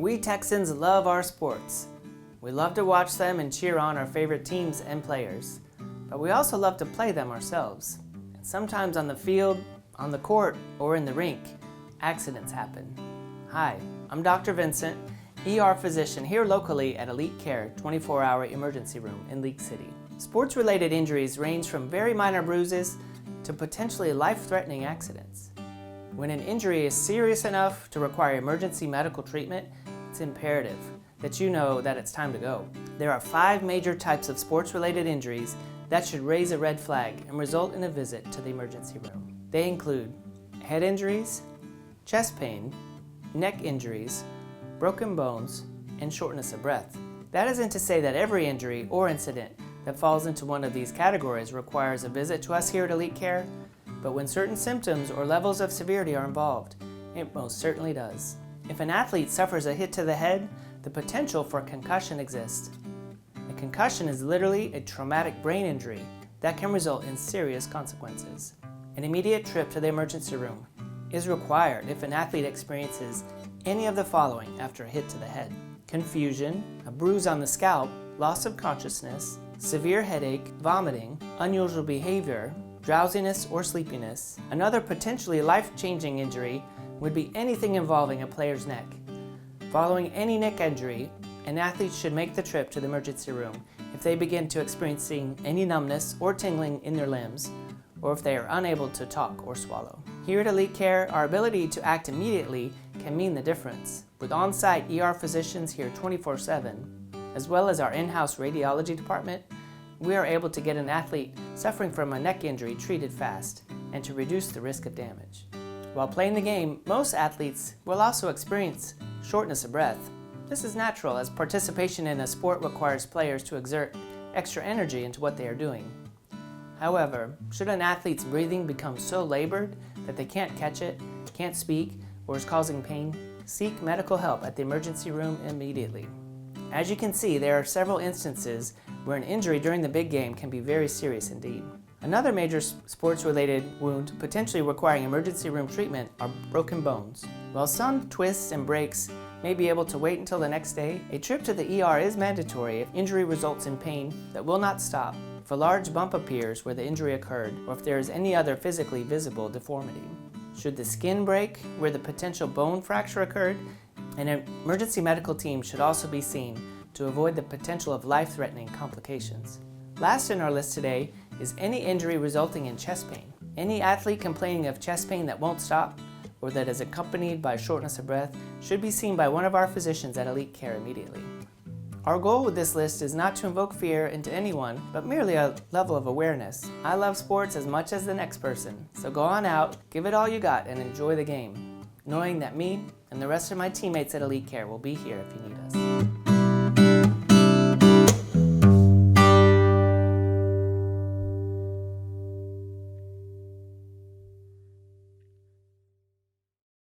We Texans love our sports. We love to watch them and cheer on our favorite teams and players, but we also love to play them ourselves. And sometimes on the field, on the court, or in the rink, accidents happen. Hi, I'm Dr. Vincent, ER physician here locally at Elite Care 24-hour emergency room in League City. Sports-related injuries range from very minor bruises to potentially life-threatening accidents. When an injury is serious enough to require emergency medical treatment, it's imperative that you know that it's time to go. There are 5 major types of sports-related injuries that should raise a red flag and result in a visit to the emergency room. They include head injuries, chest pain, neck injuries, broken bones, and shortness of breath. That isn't to say that every injury or incident that falls into one of these categories requires a visit to us here at Elite Care, but when certain symptoms or levels of severity are involved, it most certainly does. If an athlete suffers a hit to the head, the potential for concussion exists. A concussion is literally a traumatic brain injury that can result in serious consequences. An immediate trip to the emergency room is required if an athlete experiences any of the following after a hit to the head: confusion, a bruise on the scalp, loss of consciousness, severe headache, vomiting, unusual behavior, drowsiness or sleepiness. Another potentially life-changing injury would be anything involving a player's neck. Following any neck injury, an athlete should make the trip to the emergency room if they begin to experiencing any numbness or tingling in their limbs, or if they are unable to talk or swallow. Here at Elite Care, our ability to act immediately can mean the difference. With on-site ER physicians here 24/7, as well as our in-house radiology department, we are able to get an athlete suffering from a neck injury treated fast and to reduce the risk of damage. While playing the game, most athletes will also experience shortness of breath. This is natural, as participation in a sport requires players to exert extra energy into what they are doing. However, should an athlete's breathing become so labored that they can't catch it, can't speak, or is causing pain, seek medical help at the emergency room immediately. As you can see, there are several instances where an injury during the big game can be very serious indeed. Another major sports-related wound potentially requiring emergency room treatment are broken bones. While some twists and breaks may be able to wait until the next day, a trip to the ER is mandatory if injury results in pain that will not stop, if a large bump appears where the injury occurred, or if there is any other physically visible deformity. Should the skin break where the potential bone fracture occurred, an emergency medical team should also be seen to avoid the potential of life-threatening complications. Last in our list today is any injury resulting in chest pain. Any athlete complaining of chest pain that won't stop or that is accompanied by shortness of breath should be seen by one of our physicians at Elite Care immediately. Our goal with this list is not to invoke fear into anyone, but merely a level of awareness. I love sports as much as the next person, so go on out, give it all you got, and enjoy the game, knowing that me and the rest of my teammates at Elite Care will be here if you need us.